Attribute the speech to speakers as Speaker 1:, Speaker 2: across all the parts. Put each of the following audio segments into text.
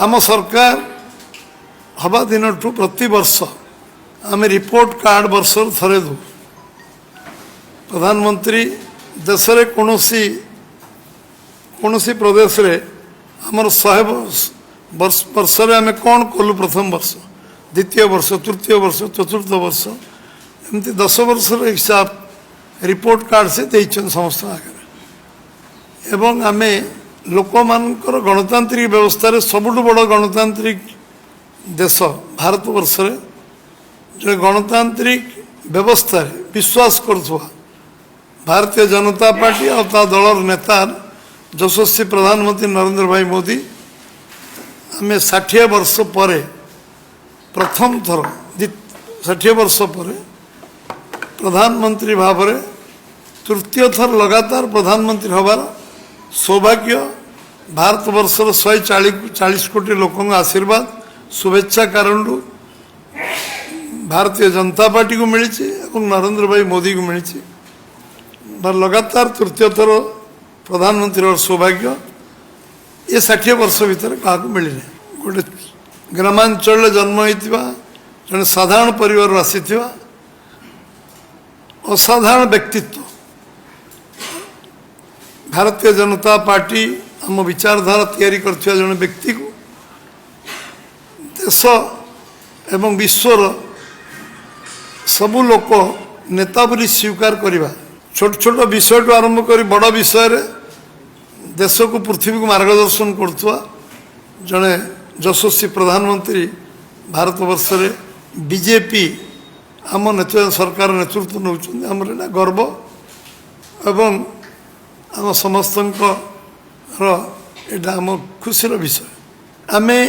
Speaker 1: आम सरकार हवा दिन प्रति वर्ष आम रिपोर्ट कार्ड वर्ष थरे दू प्रधानमंत्री देश रे कौनसी प्रदेश रे आमर 100 वर्ष रे आम कौन कलु प्रथम वर्ष द्वितीय वर्ष तृतीय वर्ष चतुर्थ वर्ष एमती 10 वर्ष हिसाब रिपोर्ट कार्ड से देइछन समस्त आगे एवं आमे लोक मानकर गणतांत्रिक व्यवस्था रे सबुठ बड़ गणतांत्रिक देश भारत वर्ष रे जो गणतांत्रिक व्यवस्था रे विश्वास करथुआ भारतीय जनता पार्टी और ता दलर नेता यशस्वी प्रधानमंत्री नरेंद्र भाई मोदी आमे 60 वर्ष पर प्रथम थर 60 वर्ष पर प्रधानमंत्री भाव में तृतीय थर लगातार प्रधानमंत्री हबार सौभाग्य भारत वर्षर 140 कोटी लोकों आशीर्वाद शुभेच्छा कारण भारतीय जनता पार्टी को मिली नरेंद्र भाई मोदी को मिली लगातार तृतीय थर प्रधानमंत्री और सौभाग्य ये 60 वर्ष भितर क्या मिलने गोटे ग्रामांचल जन्म होता जड़े साधारण परिवार आसी असाधारण व्यक्तित्व भारतीय जनता पार्टी आम विचारधारा तैयारी करथिबा जने व्यक्ति को देश एवं विश्वर सबु लोक नेता बोली स्वीकार करवा छोट छोट विषय टू आरंभ कर बड़ विषय रे देश को पृथ्वी को मार्गदर्शन करथुआ जने यशस्वी प्रधानमंत्री भारत वर्ष रे बीजेपी आम सरकार नेतृत्व नौचंदी आमर एटा गर्व एवं आम समस्त एटा आम खुशीर विषय आमे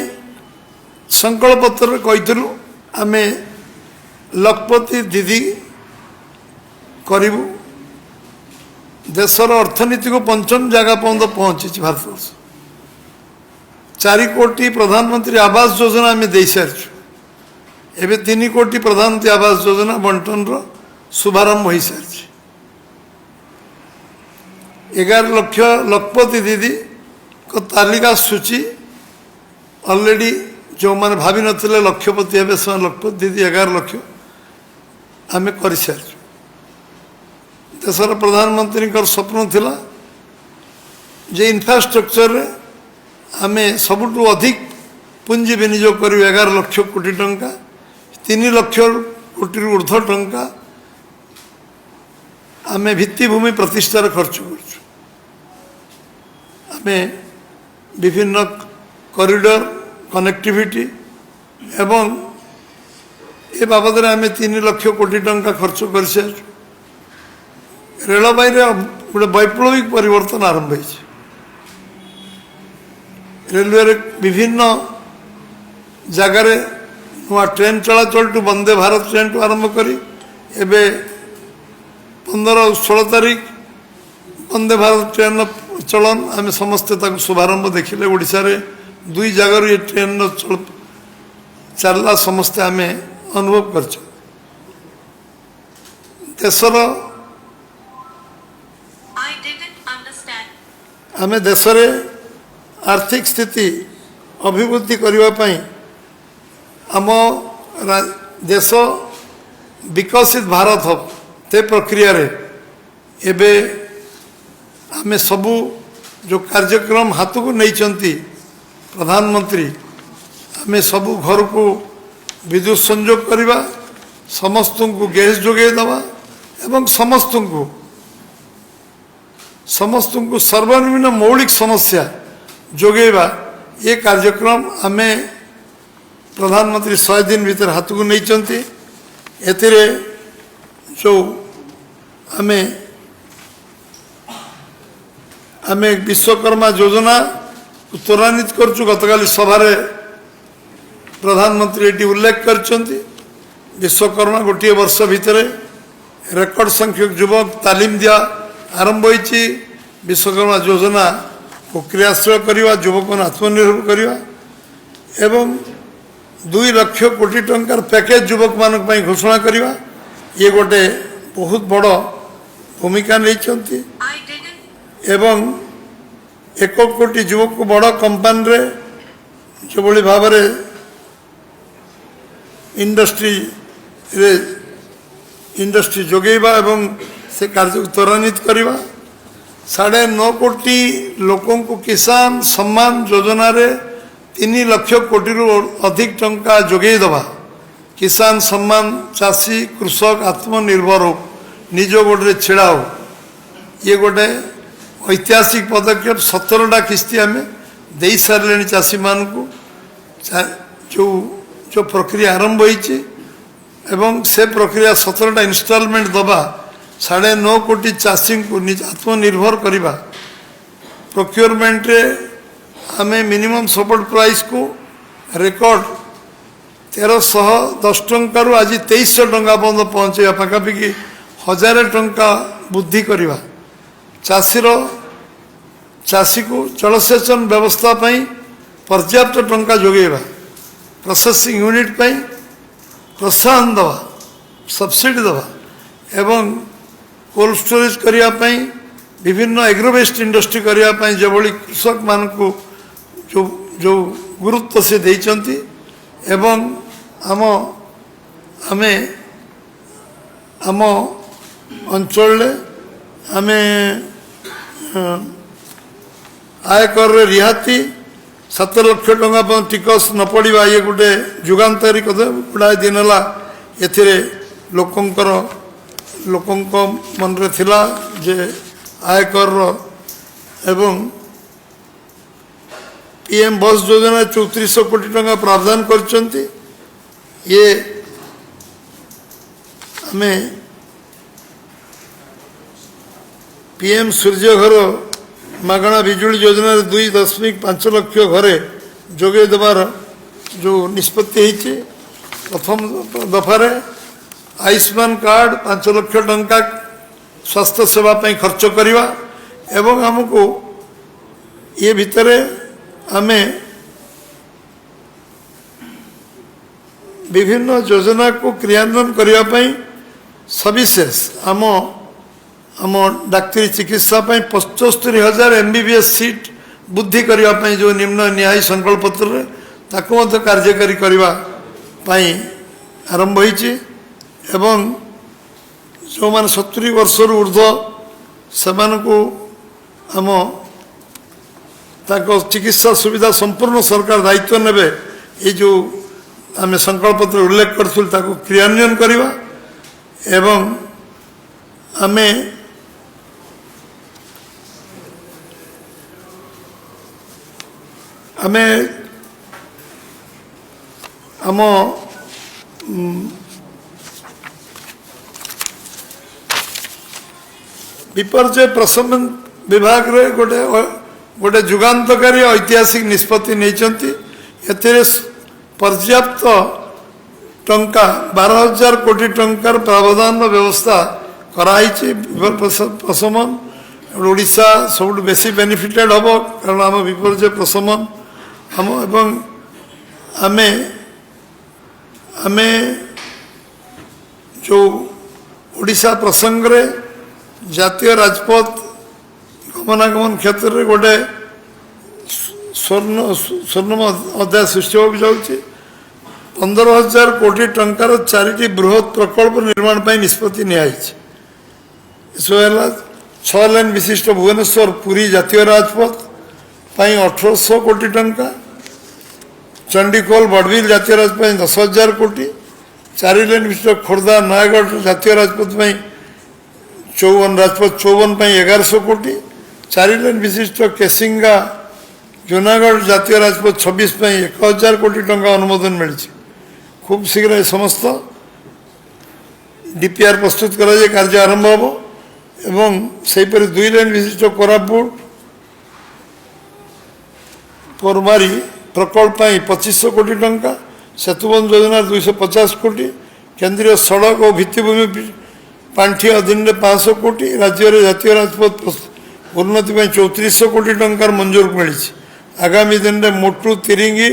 Speaker 1: संकल्प पत्र कहीलु आमे लखपति दीदी करूँ देशर अर्थनीति को पंचम जगह पर्यंत पहुंची भारतवर्ष 4 कोटी प्रधानमंत्री आवास योजना आम दे सारी एवं 3 कोटी प्रधानमंत्री आवास योजना बंटन शुभारंभ हो सारी 11 लाख लखपति दीदी को तालिका सूची ऑलरेडी जो मैंने भावी नथिले लक्षपति हे से लखपति दीदी 11 लाख आम कर सारी देशर प्रधानमंत्री स्वप्न थिला जे इंफ्रास्ट्रक्चर आम सबुठ अधिक पुंजी विनियोग कर 11 लाख कोटी टंका 3 लाख कोटी ऊर्ध्व टंका आम भित्तिभूमि प्रतिष्ठार खर्च कर विभिन्न कॉरिडोर कनेक्टिविटी एवं ए बाबद आम 3 लाख कोटी टंका खर्च कर रेलवे गोटे वैप्लविक परिवर्तन आरंभ हो रेलवे विभिन्न जगार नुआ ट्रेन चलाचल टू वंदे भारत ट्रेन टू आरंभ करी एबे 15-16 तारीख वंदे भारत ट्रेन चलन आम समस्ते शुभारंभ देखिले ओडिशा रे 2 जगार ये ट्रेन चलला समस्ते आम अनुभव कर देशर आम देश रे आर्थिक स्थिति अभिवृद्धि करने आम देश विकसित भारत हम ते प्रक्रिया रे एबे आम सबू जो कार्यक्रम हाथ को नहीं प्रधानमंत्री आम सबू घर को विद्युत संयोग करवा समस्त को गैस जोगे दवा एवं समस्त को सर्वनिम्न मौलिक समस्या जोगेवा ये कार्यक्रम आम प्रधानमंत्री 100 दिन भीतर हाथ को नहीं जो आम विश्वकर्मा योजना त्वरान्वित करचु गतकाली सभा प्रधानमंत्री ये उल्लेख कर विश्वकर्मा गोटे वर्ष भितर रेकर्ड संख्यक युवक तालीम दिया आरंभ होती विश्वकर्मा योजना को क्रियाशील करवा युवक आत्मनिर्भर करवा एवं 2 लाख कोटी टंकार पैकेज युवक मान घोषणा करवा ये गोटे बहुत बड़ भूमिका नहीं एवं 1 कोटी युवक को बड़ कंपानी रे ଯେଭଳି ଭାବରେ ଇଣ୍ଡଷ୍ଟ୍ରି ଯୋଗାଇବା ଏବଂ ସେ କାର୍ଯ୍ୟକୁ ତ୍ୱରାନ୍ୱିତ କରିବା। 9.5 କୋଟି ଲୋକଙ୍କୁ କିଷାନ ସମ୍ମାନ ଯୋଜନାରେ 3 ଲକ୍ଷ କୋଟିରୁ ଅଧିକ ଟଙ୍କା ଯୋଗାଇ ଦେବା। କିଷାନ ସମ୍ମାନ ଚାଷୀ କୃଷକ ଆତ୍ମନିର୍ଭର ହେଉ, ନିଜ ଗୋଡ଼ରେ ଛିଡ଼ା ହେଉ। ଇଏ ଗୋଟେ ଐତିହାସିକ ପଦକ୍ଷେପ। 17ଟା କିସ୍ତି ଆମେ ଦେଇସାରିଲେଣି ଚାଷୀମାନଙ୍କୁ। ଯେଉଁ ପ୍ରକ୍ରିୟା ଆରମ୍ଭ ହୋଇଛି ଏବଂ ସେ ପ୍ରକ୍ରିୟା 17ଟା ଇନଷ୍ଟଲମେଣ୍ଟ ଦେବା 9.5 କୋଟି ଚାଷୀଙ୍କୁ ଆତ୍ମନିର୍ଭର କରିବା। ପ୍ରୋକ୍ୟୁରମେଣ୍ଟରେ ଆମେ ମିନିମମ୍ ସପୋର୍ଟ ପ୍ରାଇସ୍କୁ ରେକର୍ଡ 1310 ଟଙ୍କାରୁ ଆଜି 2300 ଟଙ୍କା ପର୍ଯ୍ୟନ୍ତ ପହଞ୍ଚାଇବା, ପାଖାପାଖି 1000 ଟଙ୍କା ବୃଦ୍ଧି କରିବା। ଚାଷୀକୁ ଜଳସେଚନ ବ୍ୟବସ୍ଥା ପାଇଁ ପର୍ଯ୍ୟାପ୍ତ ଟଙ୍କା ଯୋଗାଇବା। ପ୍ରୋସେସିଂ ୟୁନିଟ୍ ପାଇଁ ପ୍ରୋତ୍ସାହନ ଦେବା, ସବସିଡ଼ି ଦେବା ଏବଂ କୋଲ୍ଡ ଷ୍ଟୋରେଜ୍ କରିବା ପାଇଁ ବିଭିନ୍ନ ଏଗ୍ରୋବେଷ୍ଟ ଇଣ୍ଡଷ୍ଟ୍ରି କରିବା ପାଇଁ ଯେଭଳି କୃଷକମାନଙ୍କୁ ଯେଉଁ ଗୁରୁତ୍ୱ ସେ ଦେଇଛନ୍ତି ଏବଂ ଆମେ ଆମ ଅଞ୍ଚଳରେ ଆମେ ଆୟକରରେ ରିହାତି 7 ଲକ୍ଷ ଟଙ୍କା ପର୍ଯ୍ୟନ୍ତ ଟିକସ ନ ପଡ଼ିବା। ଇଏ ଗୋଟେ ଯୁଗାନ୍ତରୀ କଥା। ଗୁଡ଼ାଏ ଦିନ ହେଲା ଏଥିରେ ଲୋକଙ୍କ ମନରେ ଥିଲା ଯେ ଆୟକରର ଏବଂ PM ବସ୍ ଯୋଜନା 3400 କୋଟି ଟଙ୍କା ପ୍ରାବଧାନ କରିଛନ୍ତି। ଇଏ ଆମେ PM ସୂର୍ଯ୍ୟଘର ମାଗଣା ବିଜୁଳି ଯୋଜନାରେ 2.5 ଲକ୍ଷ ଘରେ ଯୋଗାଇ ଦେବାର ଯେଉଁ ନିଷ୍ପତ୍ତି ହୋଇଛି। ପ୍ରଥମ ଦଫାରେ ଆୟୁଷ୍ମାନ କାର୍ଡ଼ 5 ଲକ୍ଷ ଟଙ୍କା ସ୍ୱାସ୍ଥ୍ୟ ସେବା ପାଇଁ ଖର୍ଚ୍ଚ କରିବା ଏବଂ ଆମକୁ ଏ ଭିତରେ ଆମେ ବିଭିନ୍ନ ଯୋଜନାକୁ କ୍ରିୟାନ୍ୱୟନ କରିବା ପାଇଁ ସବିଶେଷ ଆମ ଡାକ୍ତରୀ ଚିକିତ୍ସା ପାଇଁ 75,000 MBBS ସିଟ୍ ବୃଦ୍ଧି କରିବା ପାଇଁ ଯେଉଁ ନିମ୍ନ ନ୍ୟାୟ ସଂକଳ୍ପତ୍ରରେ ତାକୁ ମଧ୍ୟ କାର୍ଯ୍ୟକାରୀ କରିବା ପାଇଁ ଆରମ୍ଭ ହୋଇଛି ଏବଂ ଯେଉଁମାନେ 70 ବର୍ଷରୁ ଉର୍ଦ୍ଧ୍ୱ ସେମାନଙ୍କୁ ତାଙ୍କ ଚିକିତ୍ସା ସୁବିଧା ସମ୍ପୂର୍ଣ୍ଣ ସରକାର ଦାୟିତ୍ୱ ନେବେ। ଏ ଯେଉଁ ଆମେ ସଂକଳ୍ପତ୍ରରେ ଉଲ୍ଲେଖ କରିଥିଲୁ ତାକୁ କ୍ରିୟାନ୍ୱୟନ କରିବା ଏବଂ ଆମେ ଆମ ବିପର୍ଯ୍ୟୟ ପ୍ରଶମନ ବିଭାଗରେ ଗୋଟେ ଯୁଗାନ୍ତକାରୀ ଐତିହାସିକ ନିଷ୍ପତ୍ତି ନେଇଛନ୍ତି। ଏଥିରେ ପର୍ଯ୍ୟାପ୍ତ ଟଙ୍କା 12,000 କୋଟି ଟଙ୍କାର ପ୍ରାବଧାନର ବ୍ୟବସ୍ଥା କରାଯାଇଛି। ପ୍ରଶମନ ଓଡ଼ିଶା ସବୁଠୁ ବେଶୀ ବେନିଫିଟେଡ଼ ହେବ କାରଣ ଆମ ବିପର୍ଯ୍ୟୟ ପ୍ରଶମନ ଏବଂ ଆମେ ଯେଉଁ ଓଡ଼ିଶା ପ୍ରସଙ୍ଗରେ ଜାତୀୟ ରାଜପଥ ଗମନାଗମନ କ୍ଷେତ୍ରରେ ଗୋଟେ ସ୍ୱର୍ଣ୍ଣ ଅଧ୍ୟାୟ ସୃଷ୍ଟି ହେବାକୁ ଯାଉଛି। 15,000 କୋଟି ଟଙ୍କାର 4ଟି ବୃହତ୍ ପ୍ରକଳ୍ପ ନିର୍ମାଣ ପାଇଁ ନିଷ୍ପତ୍ତି ନିଆଯାଇଛି। ଏସବୁ ହେଲା 6 ଲେନ୍ ବିଶିଷ୍ଟ ଭୁବନେଶ୍ୱର ପୁରୀ ଜାତୀୟ ରାଜପଥ ପାଇଁ 1,800 କୋଟି ଟଙ୍କା, ଚଣ୍ଡିଖୋଲ ବଡ଼ବିଲ ଜାତୀୟ ରାଜପଥ ପାଇଁ 10,000 କୋଟି, 4 ଲେନ୍ ବିଶିଷ୍ଟ ଖୋର୍ଦ୍ଧା ନୟାଗଡ଼ ଜାତୀୟ ରାଜପଥ ପାଇଁ ରାଜପଥ 54 ପାଇଁ 1,100 କୋଟି, 4 ଲେନ୍ ବିଶିଷ୍ଟ କେସିଙ୍ଗା ଜୁନାଗଡ଼ ଜାତୀୟ ରାଜପଥ 26 ପାଇଁ 1,000 କୋଟି ଟଙ୍କା ଅନୁମୋଦନ ମିଳିଛି। ଖୁବ୍ ଶୀଘ୍ର ଏ ସମସ୍ତ DPR ପ୍ରସ୍ତୁତ କରାଯାଇ କାର୍ଯ୍ୟ ଆରମ୍ଭ ହେବ ଏବଂ ସେହିପରି 2 ଲେନ୍ ବିଶିଷ୍ଟ କୋରାପୁଟ ପରମାରୀ ପ୍ରକଳ୍ପ ପାଇଁ 2,500 କୋଟି ଟଙ୍କା, ସେତୁବନ୍ଧ ଯୋଜନାରେ 250 କୋଟି, କେନ୍ଦ୍ରୀୟ ସଡ଼କ ଓ ଭିତ୍ତିଭୂମି ପାଣ୍ଠି ଅଧୀନରେ 500 କୋଟି, ରାଜ୍ୟରେ ଜାତୀୟ ରାଜପଥ ଉନ୍ନତି ପାଇଁ 3,400 କୋଟି ଟଙ୍କାର ମଞ୍ଜୁର ମିଳିଛି। ଆଗାମୀ ଦିନରେ ମୋଟୁ ତିରିଙ୍ଗି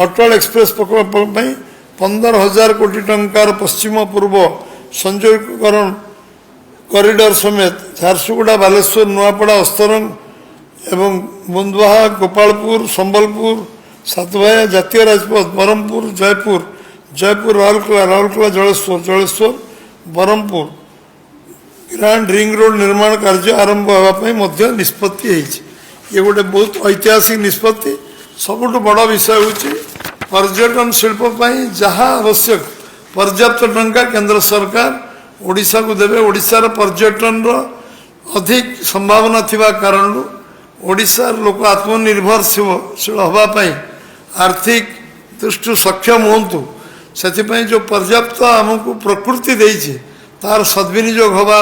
Speaker 1: ଅଟଳ ଏକ୍ସପ୍ରେସ୍ ପ୍ରକଳ୍ପ ପାଇଁ 15,000 କୋଟି ଟଙ୍କାର ପଶ୍ଚିମ ପୂର୍ବ ସଂଯୋଗୀକରଣ କରିଡର ସମେତ ଝାରସୁଗୁଡ଼ା ବାଲେଶ୍ୱର ନୂଆପଡ଼ା ଅସ୍ତରଙ୍ଗ ଏବଂ ବୁନ୍ଦବାହା ଗୋପାଳପୁର ସମ୍ବଲପୁର सातभाया जातीय राजपथ Brahmapur Jeypore Jeypore Rourkela Rourkela Jaleswar Jaleswar Brahmapur grand ring road निर्माण कार्य आरंभ होगापी निष्पत्ति ये गोटे बहुत ऐतिहासिक निष्पत्ति सबुठ बड़ विषय हूँ पर्यटन शिल्प जहाँ आवश्यक पर्याप्त टंका केंद्र सरकार ओडिशा को देवे ओडिशार पर्यटन अधिक संभावना थिबा कारण ओडिशार लोक आत्मनिर्भरशील होगापाई आर्थिक दृष्टि सक्षम हूँ से जो पर्याप्त आमको प्रकृति देती तार सद्विनियोग हवा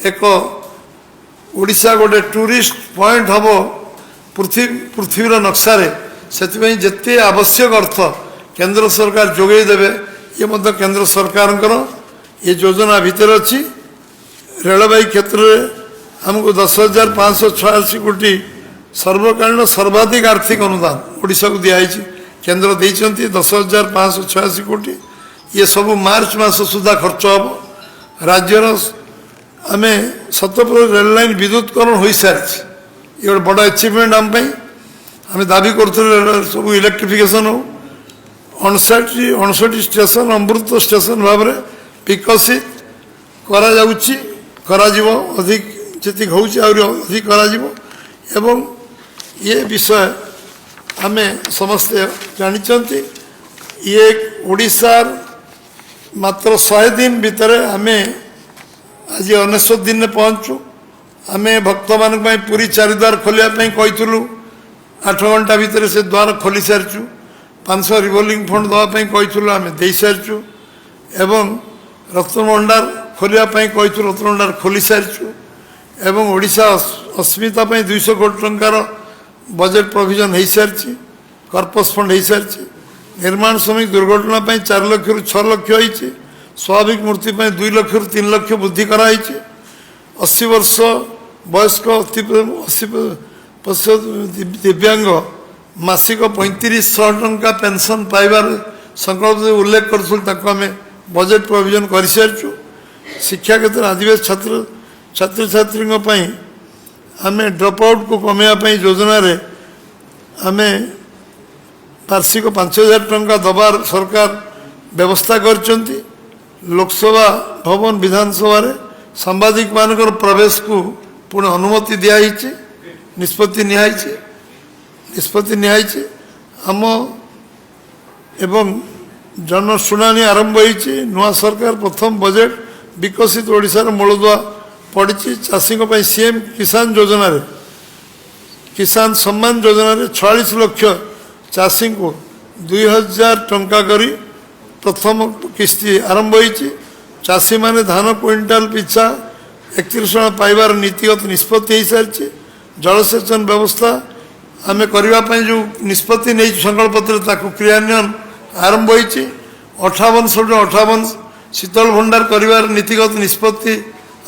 Speaker 1: एक ओडिशा गोटे टूरिस्ट पॉइंट हम पृथ्वीर नक्शा से जिते आवश्यक अर्थ केंद्र सरकार जोगे देवे ये केंद्र सरकार ये योजना भितर अच्छी रेलवे क्षेत्र में आमको 10,586 कोटी सर्वकालीन सर्वाधिक आर्थिक अनुदान ओडिशा को दिखाई केंद्र देती 10,586 कोटी ये सब मार्च मास सुधा खर्च हम राज्यर आम 70% रेल लाइन विद्युतकरण हो सारी ये गोटे बड़ अचिवमेंट आम आम दाबी कर सब इलेक्ट्रिफिकेशन हो 59 स्टेशन अमृत स्टेशन भाव में विकसित करा अधिक जी हूँ अधिक करा ये विषय आम समस्ते जानते ये ओडिशार मात्र 100 दिन भितर आम आज 19 दिन में पहुँचु आम भक्त मान पूरी चारिद्वार खोलियापाई कहूँ 8 घंटा भितर से द्वार खोली सारीचु 500 रिवॉल्विंग फंड देवाई कहूँ आम दे सारीचु एवं रत्नभंडार खोलियापाई कहूँ रत्नभंडार खोली सारीचु एवं ओडिशा अस्मिता 200 कोटी टंकार बजेट प्रोविजन हो सारी कर्पस फंड हो सारी निर्माण श्रमिक दुर्घटना 4 लाख रु 6 लाख होती स्वाभाविक मृत्यु 2 लाख रु 3 लाख वृद्धि कराई 80 वर्ष वयस्क 80% दिव्यांग मासिक 3500 टंका पेंशन पाइबार संकल्प उल्लेख करें बजेट प्रोविजन कर सारी शिक्षा क्षेत्र आदिवासी छात्र छात्री आम ड्रप आउट को कमेवाई योजना रे आम वार्षिक 5,000 टंका दबार सरकार व्यवस्था करचंती लोकसभा भवन विधानसभा रे सांबादिक मानकर प्रवेश को पुणे अनुमति दिखाई निष्पत्ति निहाई आम एवं जनशुणाणी आरंभ होती नुआ सरकार प्रथम बजेट विकसित ओडिशार मूलदुआ पड़ी चाषी सीएम किसान योजना रे किसान सम्मान योजना रे 46 लाख चाषी को 2,000 टंका करी प्रथम किस्ती आरंभ होती चाषी माने धान क्विंटाल पिछा 31 टका पाइबार नीतिगत निष्पत्ति हो सारी जलसेचन व्यवस्था आम करने जो निष्पत्ति नहीं संकल्प पत्र क्रियान्वयन आरंभ होती 58 शीतल भंडार कर नीतिगत निष्पत्ति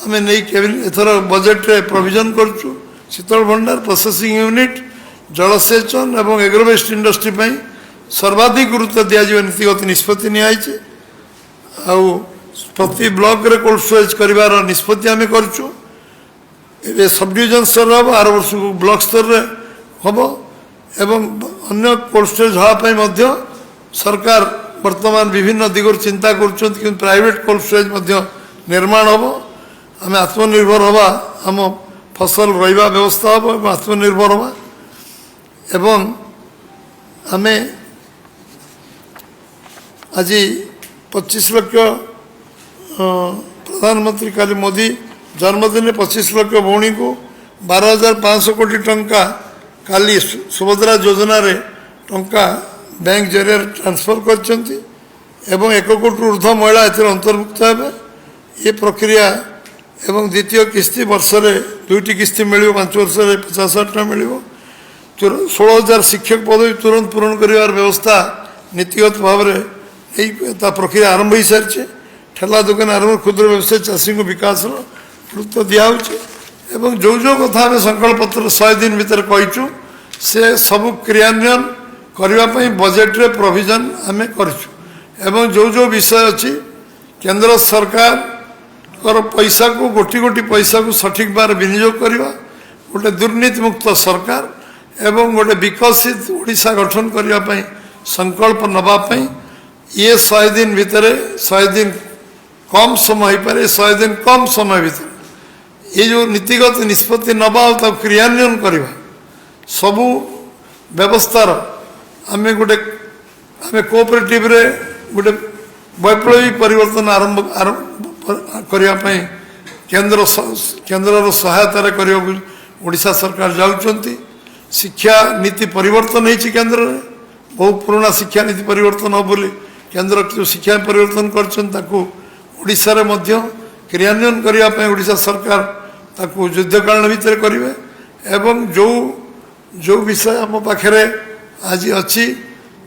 Speaker 1: आम नहीं एथर बजेट रे प्रोविजन करचु शीतल भंडार प्रोसेसिंग यूनिट जलसेचन एवं एग्रोवेस्ट इंडस्ट्री सर्वाधिक गुरुत्व दिज्व नीतिगत निष्पत्ति निहाई प्रति ब्लॉक रे कोल्ड स्टोरेज कर निष्पत्ति आम करचु सब डिविजन स्तर हम आर वर्ष को ब्लॉक स्तर रे हम एवं अन्य कोल्ड स्टोरेज हाँपाई सरकार वर्तमान विभिन्न दिगोर चिंता कर प्राइवेट कोल्ड स्टोरेज निर्माण हम आम आत्मनिर्भर हवा आम फसल रहा व्यवस्था हम आत्मनिर्भर हवा एवं आम आज 25 लाख प्रधानमंत्री काली मोदी जन्मदिन 25 लाख भौणी को 12,500 कोटी टंका काली सुभद्रा योजना रे टंका बैंक जरिए ट्रांसफर करछंती एवं 1 कोटी ऊर्ध्व महिला अंतर्भुक्त हे ये प्रक्रिया एवं द्वितीय किस्ती वर्ष रे 2टी किस्ती मिल 5 वर्ष 50,000 टका मिल 16,000 शिक्षक पदवी तुरंत पूरण कर व्यवस्था नीतिगत भाव में प्रक्रिया आरंभ हो सारी ठेला दुकान आरंभ क्षुद्र व्यवसाय चाषी को विकास गुरुत्व दिखाई जो जो कथा आम संकल्प पत्र 100 दिन भितर कहीचु से सब क्रियान्वयन करने बजेट रे प्रोविजन आम करचु एवं जो जो विषय अच्छी केंद्र सरकार पैसा को गोटी गोटी पैसा को सठिक बार विनियोग करवा गोटे दुर्नीति मुक्त सरकार एवं गोटे विकसित ओडिशा गठन करने संकल्प नवापाई ये 100 दिन भितर 100 दिन कम समय हो पारे 100 दिन कम समय भीतर ये जो नीतिगत निष्पत्ति नवा क्रियान्वयन करवा सबू व्यवस्थार आम गोटे आम कोऑपरेटिव रे गोटे वैप्लवी परिवर्तन आरंभ करने केंद्र सहायतार ओडिशा सरकार जाउछंती शिक्षा नीति परिवर्तन होती केंद्र में बहुत पुराना शिक्षा नीति परिवर्तन हो बोली केंद्र जो शिक्षा परिवर्तन करशा क्रियान्वयन करने ओडिशा सरकार ताकू युद्धकालीन भितर करेंगे एवं जो जो विषय आम पाखे आज अच्छी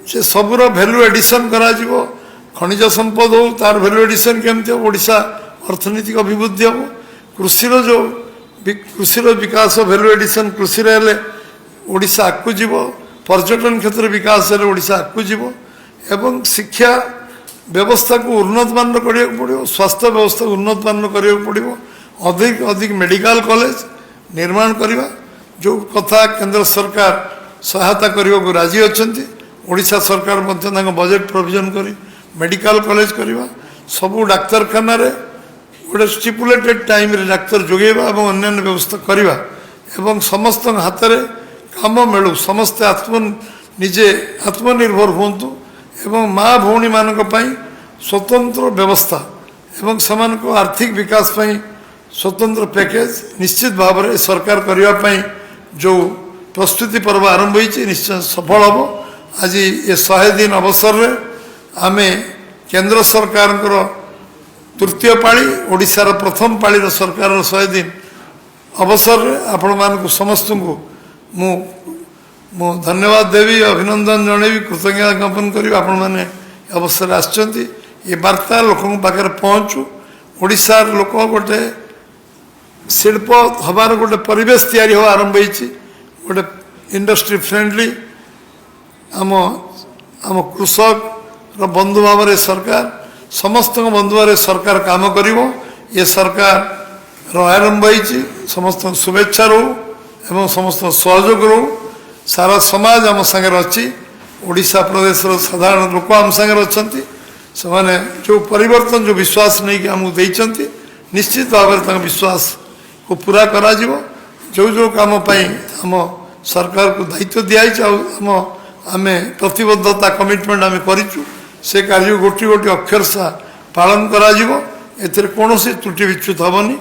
Speaker 1: से सबूर भैल्यू एडिशन करा खनिज संपद हो तार भैल्यू एडिशन केमती हम ओडिशा अर्थनैतिक अभिवृद्धि हम कृषिर जो कृषिर विकास भैल्यू एडिशन कृषि ओडिशा आगू जीव पर्यटन क्षेत्र विकास ओडिशा आगू जीव एवं शिक्षा व्यवस्था को उन्नत मान करा पड़ो स्वास्थ्य व्यवस्था को उन्नत मान करा पड़ो अधिक अधिक मेडिकल कॉलेज निर्माण करवा जो कथा केंद्र सरकार सहायता करने को राजी अच्छा ओडिशा सरकार बजेट प्रोविजन करी मेडिकल कॉलेज करवा सबू डाक्तरखाना गोटे स्टिपुलेटेड टाइम रे डाक्तर जोगेबा और अन्य व्यवस्था करवा एवं समस्त हाथ में काम मिलू समस्ते निजे आत्मनिर्भर हूँ एवं माँ भौणी मानक स्वतंत्र व्यवस्था एवं समान को आर्थिक विकास स्वतंत्र पैकेज निश्चित भाव में सरकार करने जो प्रस्तुति पर्व आरंभ होती निश्चय सफल हम आज ये 100 दिन अवसर रे आमे केंद्र सरकार तृतीय पाली ओडिशार प्रथम पाली सरकार 100 दिन अवसर रे आपण मानक समस्त को मु धन्यवाद देवी अभिनंदन जनइबी कृतज्ञता ज्ञापन करी आपण माने अवसर आछंती ये वार्ता लोकों पाखे पहुँचू ओडिशार लोक गोटे शिल्प हबार गोटे परिवेश तैयारी हो आरंभ होती गोटे इंडस्ट्री फ्रेंडली आम आम कृषक बंधु भाव सरकार समस्त बंधु भाव सरकार काम करिवो ये सरकार आरंभ होती समस्त शुभेच्छा रो एवं समस्त सहयोग रो सारा समाज आम सागर अच्छी ओडिशा प्रदेश साधारण लोक आम सागर अच्छा से जो परिवर्तन जो विश्वास नहीं कि आमको देते निश्चित भाव में विश्वास को पूरा करा जो जो काम आम सरकार को दायित्व दिखाई आम आम प्रतिबद्धता कमिटमेंट आम करूँ से कार्य गोटी गोटी अक्षर सा पालन करा कौन त्रुटि विच्युत हेनी